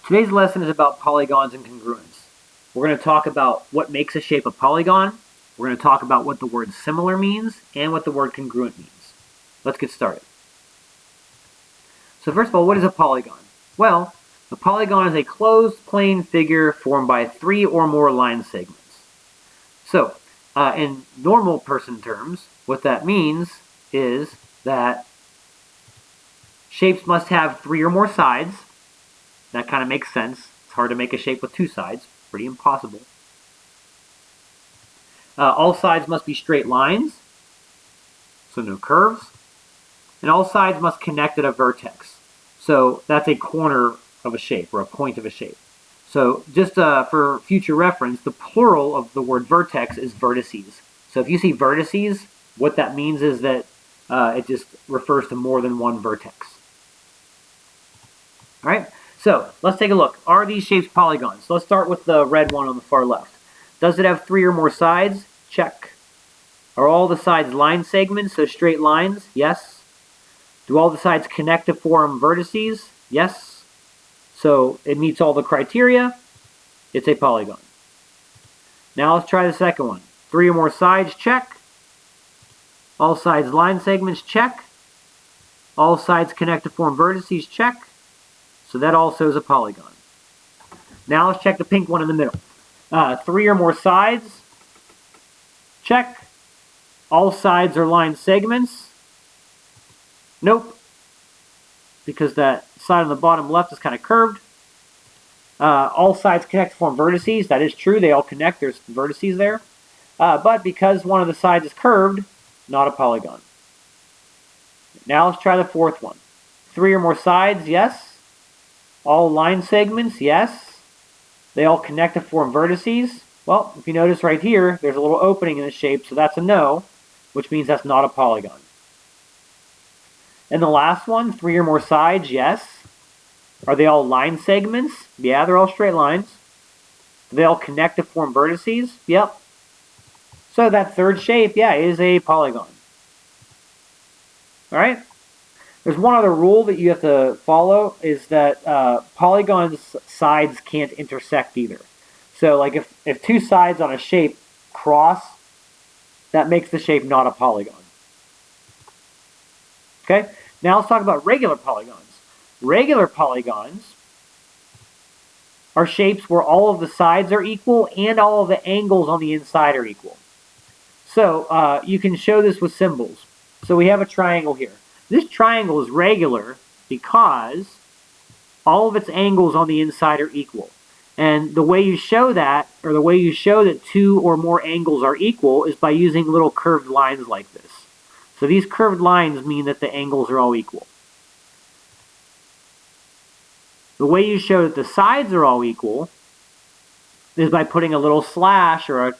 Today's lesson is about polygons and congruence. We're going to talk about what makes a shape a polygon. We're going to talk about what the word similar means and what the word congruent means. Let's get started. So first of all, what is a polygon? Well, a polygon is a closed plane figure formed by 3 or more line segments. So, in normal person terms, what that means is that shapes must have 3 or more sides. That kind of makes sense. It's hard to make a shape with 2 sides. Pretty impossible. All sides must be straight lines, so no curves. And all sides must connect at a vertex. So that's a corner of a shape or a point of a shape. So just for future reference, the plural of the word vertex is vertices. So if you see vertices, what that means is that it just refers to more than one vertex. All right, so let's take a look. Are these shapes polygons? So let's start with the red one on the far left. Does it have 3 or more sides? Check. Are all the sides line segments, so straight lines? Yes. Do all the sides connect to form vertices? Yes. So it meets all the criteria. It's a polygon. Now let's try the second one. 3 or more sides? Check. All sides line segments? Check. All sides connect to form vertices? Check. So that also is a polygon. Now let's check the pink one in the middle. 3 or more sides? Check. All sides are line segments? Nope. Because that side on the bottom left is kind of curved. All sides connect to form vertices. That is true. They all connect. There's vertices there. But because one of the sides is curved, not a polygon. Now let's try the fourth one. 3 or more sides? Yes. All line segments? Yes. They all connect to form vertices? Well, if you notice right here, there's a little opening in the shape, so that's a no, which means that's not a polygon. And the last one, 3 or more sides? Yes. Are they all line segments? Yeah, they're all straight lines. Do they all connect to form vertices? Yep. So that third shape, yeah, is a polygon. All right? There's one other rule that you have to follow, is that polygons' sides can't intersect either. So like if 2 sides on a shape cross, that makes the shape not a polygon. Okay? Now let's talk about regular polygons. Regular polygons are shapes where all of the sides are equal and all of the angles on the inside are equal. So you can show this with symbols. So we have a triangle here. This triangle is regular because all of its angles on the inside are equal. And the way you show that, or the way you show that 2 or more angles are equal, is by using little curved lines like this. So these curved lines mean that the angles are all equal. The way you show that the sides are all equal is by putting a little slash or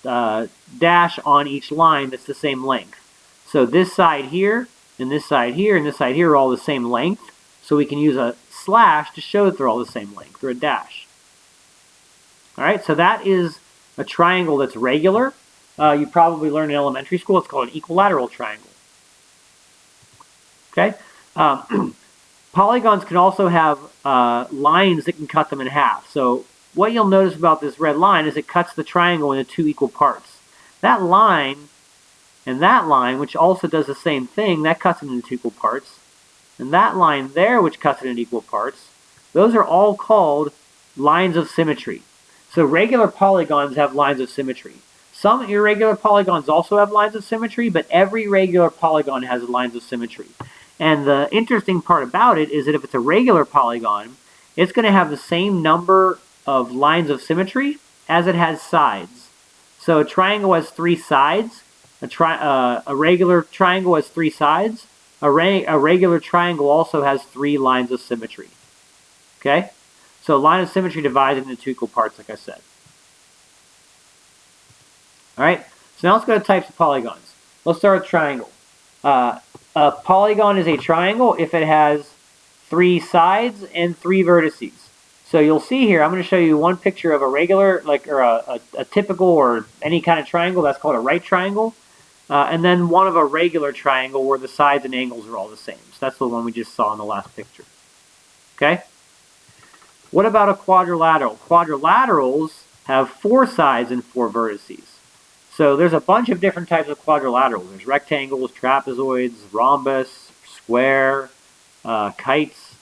a dash on each line that's the same length. So this side here, and this side here, and this side here are all the same length. So we can use a slash to show that they're all the same length, or a dash. All right, so that is a triangle that's regular. You probably learned in elementary school. It's called an equilateral triangle. Okay. Polygons can also have lines that can cut them in half. So what you'll notice about this red line is it cuts the triangle into 2 equal parts. That line and that line, which also does the same thing, that cuts it into 2 equal parts. And that line there, which cuts it into equal parts, those are all called lines of symmetry. So regular polygons have lines of symmetry. Some irregular polygons also have lines of symmetry, but every regular polygon has lines of symmetry. And the interesting part about it is that if it's a regular polygon, it's going to have the same number of lines of symmetry as it has sides. So a triangle has 3 sides. A regular triangle has 3 sides. A regular triangle also has 3 lines of symmetry. Okay? So a line of symmetry divides into 2 equal parts, like I said. All right? So now let's go to types of polygons. Let's start with triangle. A polygon is a triangle if it has 3 sides and 3 vertices. So you'll see here, I'm going to show you one picture of a regular, or a typical or any kind of triangle. That's called a right triangle. And then one of a regular triangle where the sides and angles are all the same. So that's the one we just saw in the last picture. Okay? What about a quadrilateral? Quadrilaterals have 4 sides and 4 vertices. So there's a bunch of different types of quadrilaterals. There's rectangles, trapezoids, rhombus, square, kites.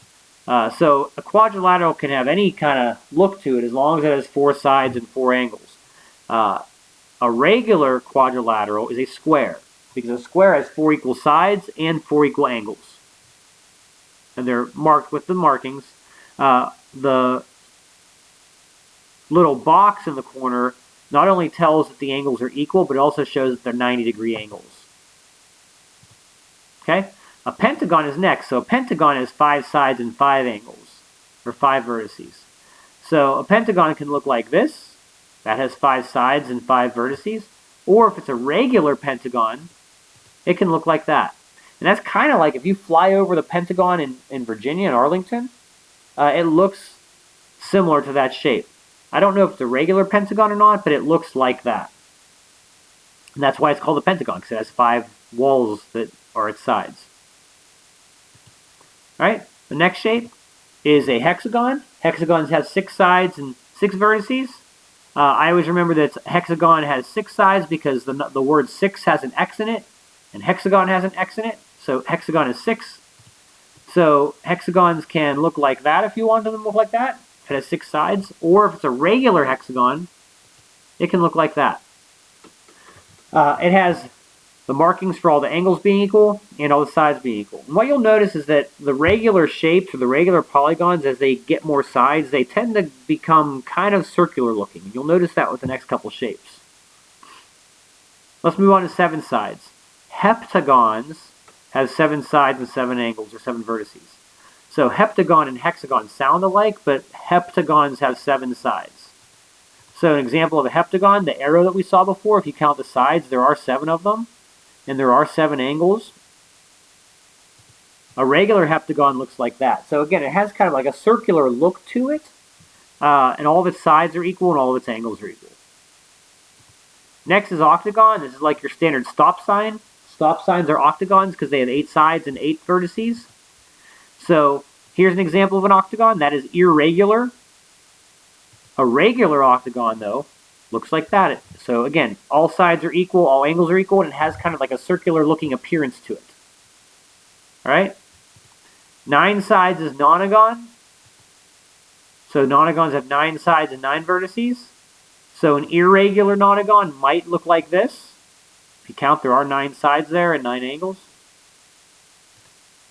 So a quadrilateral can have any kind of look to it as long as it has 4 sides and 4 angles. A regular quadrilateral is a square because a square has 4 equal sides and 4 equal angles. And they're marked with the markings. The little box in the corner not only tells that the angles are equal, but it also shows that they're 90-degree angles. Okay? A pentagon is next. So a pentagon has 5 sides and 5 angles, or 5 vertices. So a pentagon can look like this. That has 5 sides and 5 vertices. Or if it's a regular pentagon, it can look like that. And that's kind of like if you fly over the Pentagon in Virginia, in Arlington, it looks similar to that shape. I don't know if it's a regular pentagon or not, but it looks like that. And that's why it's called a pentagon, because it has 5 walls that are its sides. All right, the next shape is a hexagon. Hexagons have 6 sides and 6 vertices. I always remember that hexagon has 6 sides because the word 6 has an X in it, and hexagon has an X in it. So hexagon is 6. So hexagons can look like that if you want them to look like that. If it has 6 sides. Or if it's a regular hexagon, it can look like that. It has the markings for all the angles being equal and all the sides being equal. And what you'll notice is that the regular shapes or the regular polygons, as they get more sides, they tend to become kind of circular looking. You'll notice that with the next couple shapes. Let's move on to 7 sides. Heptagons have 7 sides and 7 angles, or 7 vertices. So heptagon and hexagon sound alike, but heptagons have 7 sides. So an example of a heptagon, the arrow that we saw before, if you count the sides, there are 7 of them, and there are 7 angles. A regular heptagon looks like that. So again, it has kind of like a circular look to it, and all of its sides are equal and all of its angles are equal. Next is octagon. This is like your standard stop sign. Stop signs are octagons because they have 8 sides and 8 vertices. So here's an example of an octagon. That is irregular. A regular octagon, though, looks like that. So again, all sides are equal, all angles are equal, and it has kind of like a circular looking appearance to it. All right? 9 sides is nonagon. So nonagons have 9 sides and 9 vertices. So an irregular nonagon might look like this. If you count, there are 9 sides there and 9 angles.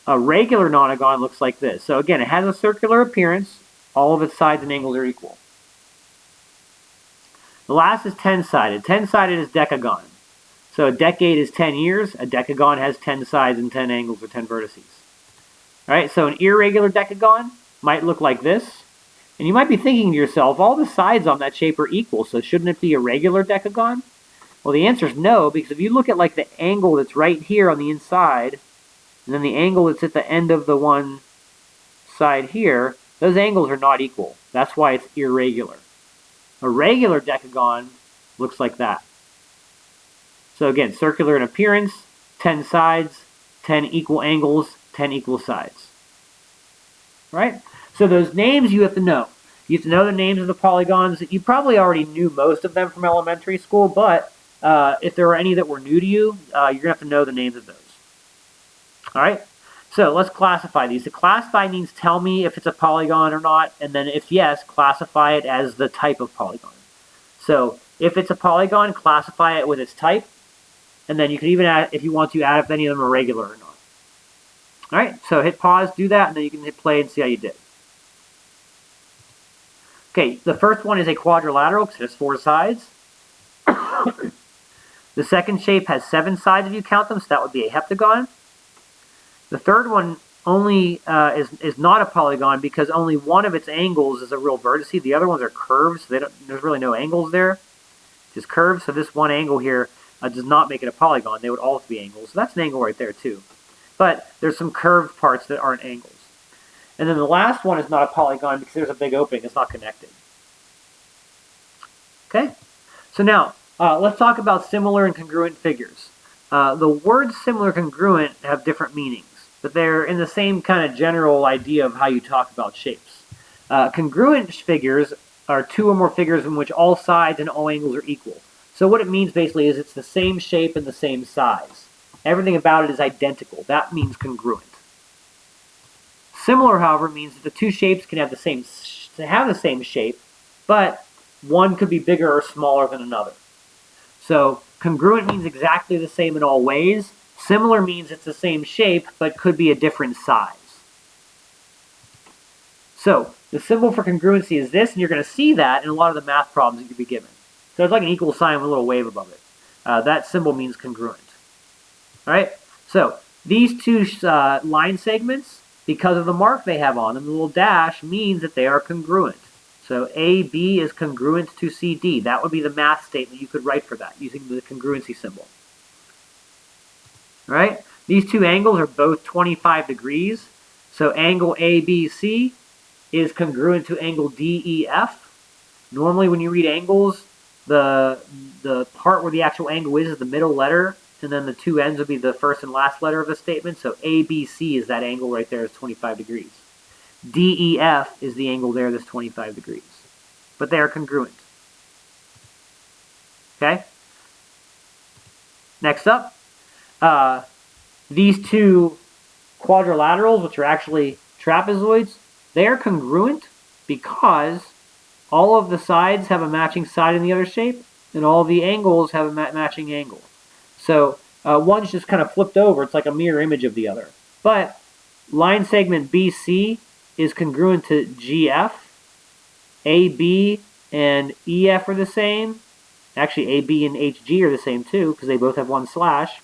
A regular nonagon looks like this. So again, it has a circular appearance. All of its sides and angles are equal. The last is 10-sided. 10-sided is decagon. So a decade is 10 years. A decagon has 10 sides and 10 angles or 10 vertices. All right, so an irregular decagon might look like this. And you might be thinking to yourself, all the sides on that shape are equal, so shouldn't it be a regular decagon? Well, the answer is no, because if you look at like the angle that's right here on the inside, and then the angle that's at the end of the one side here, those angles are not equal. That's why it's irregular. A regular decagon looks like that. So again, circular in appearance, 10 sides, 10 equal angles, 10 equal sides. Right? So those names you have to know. You have to know the names of the polygons. You probably already knew most of them from elementary school, but if there were any that were new to you, you're going to have to know the names of those. All right? So let's classify these. To classify means tell me if it's a polygon or not, and then if yes, classify it as the type of polygon. So if it's a polygon, classify it with its type, and then you can even add, if you want to, add if any of them are regular or not. All right, so hit pause, do that, and then you can hit play and see how you did. Okay, the first one is a quadrilateral because it has 4 sides. The second shape has 7 sides if you count them, so that would be a heptagon. The third one only is not a polygon because only one of its angles is a real vertice. The other ones are curves, so there's really no angles there, just curves. So this one angle here does not make it a polygon. They would all be angles. So that's an angle right there too. But there's some curved parts that aren't angles. And then the last one is not a polygon because there's a big opening. It's not connected. Okay? So now, let's talk about similar and congruent figures. The words similar and congruent have different meanings, but they're in the same kind of general idea of how you talk about shapes. Congruent figures are two or more figures in which all sides and all angles are equal. So what it means basically is it's the same shape and the same size. Everything about it is identical. That means congruent. Similar, however, means that the two shapes can have the same shape, but one could be bigger or smaller than another. So congruent means exactly the same in all ways. Similar means it's the same shape, but could be a different size. So the symbol for congruency is this, and you're going to see that in a lot of the math problems that you'll be given. So it's like an equal sign with a little wave above it. That symbol means congruent. All right, so these two line segments, because of the mark they have on them, the little dash means that they are congruent. So AB is congruent to CD. That would be the math statement you could write for that using the congruency symbol. All right, these two angles are both 25 degrees. So angle ABC is congruent to angle DEF. Normally when you read angles, the part where the actual angle is the middle letter, and then the two ends would be the first and last letter of the statement. So ABC is that angle right there is 25 degrees. DEF is the angle there that's 25 degrees. But they are congruent. Okay? Next up, these two quadrilaterals, which are actually trapezoids, they are congruent because all of the sides have a matching side in the other shape, and all the angles have a matching angle. So one's just kind of flipped over. It's like a mirror image of the other. But line segment BC is congruent to GF. AB and EF are the same. Actually, AB and HG are the same too, because they both have one slash.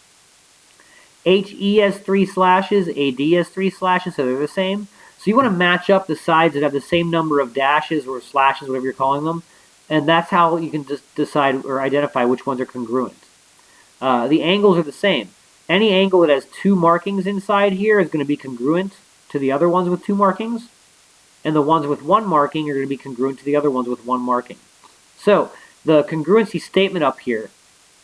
HE has 3 slashes, AD has 3 slashes, so they're the same. So you want to match up the sides that have the same number of dashes or slashes, whatever you're calling them, and that's how you can just decide or identify which ones are congruent. The angles are the same. Any angle that has 2 markings inside here is going to be congruent to the other ones with 2 markings, and the ones with 1 marking are going to be congruent to the other ones with 1 marking. So the congruency statement up here,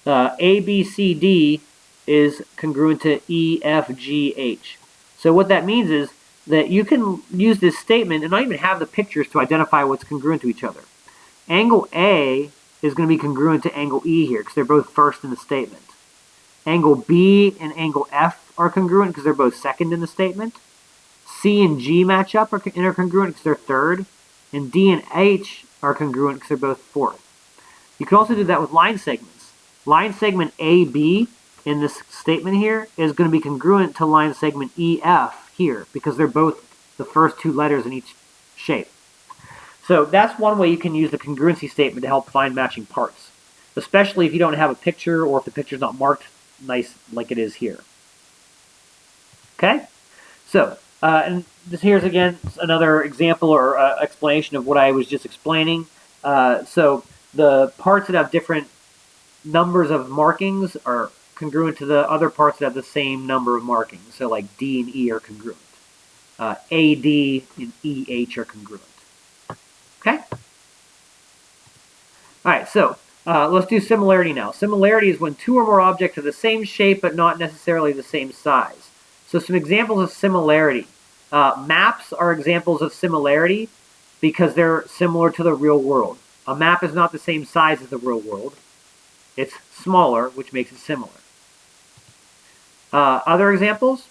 ABCD is congruent to EFGH. So what that means is that you can use this statement and not even have the pictures to identify what's congruent to each other. Angle A is going to be congruent to angle E here because they're both first in the statement. Angle B and angle F are congruent because they're both second in the statement. C and G match up and are congruent because they're third. And D and H are congruent because they're both fourth. You can also do that with line segments. Line segment AB in this statement here is going to be congruent to line segment EF here because they're both the first 2 letters in each shape. So that's one way you can use the congruency statement to help find matching parts, especially if you don't have a picture or if the picture's not marked nice like it is here. Okay? So, and here's again another example or explanation of what I was just explaining. So the parts that have different numbers of markings are congruent to the other parts that have the same number of markings. So like D and E are congruent. AD and EH are congruent. Okay? Alright, so let's do similarity now. Similarity is when 2 or more objects are the same shape but not necessarily the same size. So some examples of similarity. Maps are examples of similarity because they're similar to the real world. A map is not the same size as the real world. It's smaller, which makes it similar. Other examples?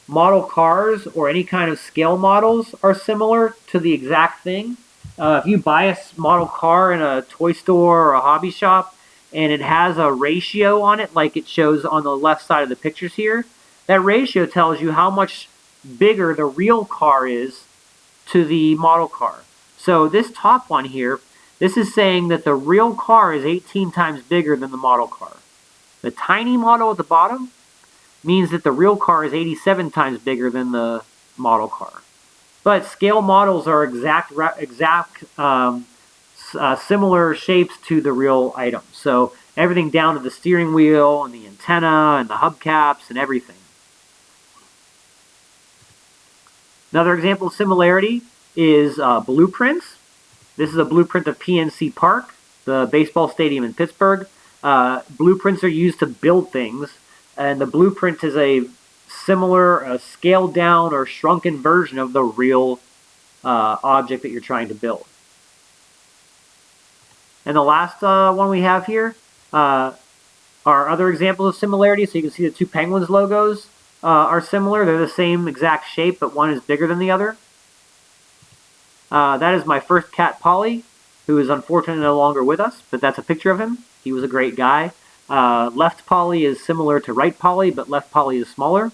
Model cars or any kind of scale models are similar to the exact thing. If you buy a model car in a toy store or a hobby shop and it has a ratio on it like it shows on the left side of the pictures here, that ratio tells you how much bigger the real car is to the model car. So this top one here, this is saying that the real car is 18 times bigger than the model car. The tiny model at the bottom means that the real car is 87 times bigger than the model car. But scale models are similar shapes to the real item. So everything down to the steering wheel and the antenna and the hubcaps and everything. Another example of similarity is blueprints. This is a blueprint of PNC Park, the baseball stadium in Pittsburgh. Blueprints are used to build things, and the blueprint is a similar, scaled down or shrunken version of the real object that you're trying to build. And the last one we have here are other examples of similarity. So you can see the two penguins logos are similar. They're the same exact shape, but one is bigger than the other. That is my first cat, Polly, who is unfortunately no longer with us, but that's a picture of him. He was a great guy. Left Polly is similar to right Polly, but left Polly is smaller.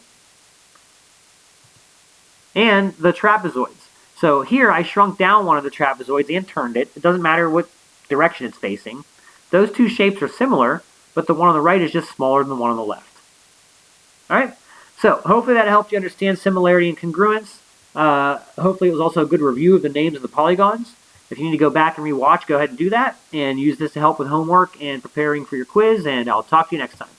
And the trapezoids. So here I shrunk down one of the trapezoids and turned it. It doesn't matter what direction it's facing. Those two shapes are similar, but the one on the right is just smaller than the one on the left. All right, so hopefully that helped you understand similarity and congruence. Hopefully it was also a good review of the names of the polygons. If you need to go back and rewatch, go ahead and do that, and use this to help with homework and preparing for your quiz, and I'll talk to you next time.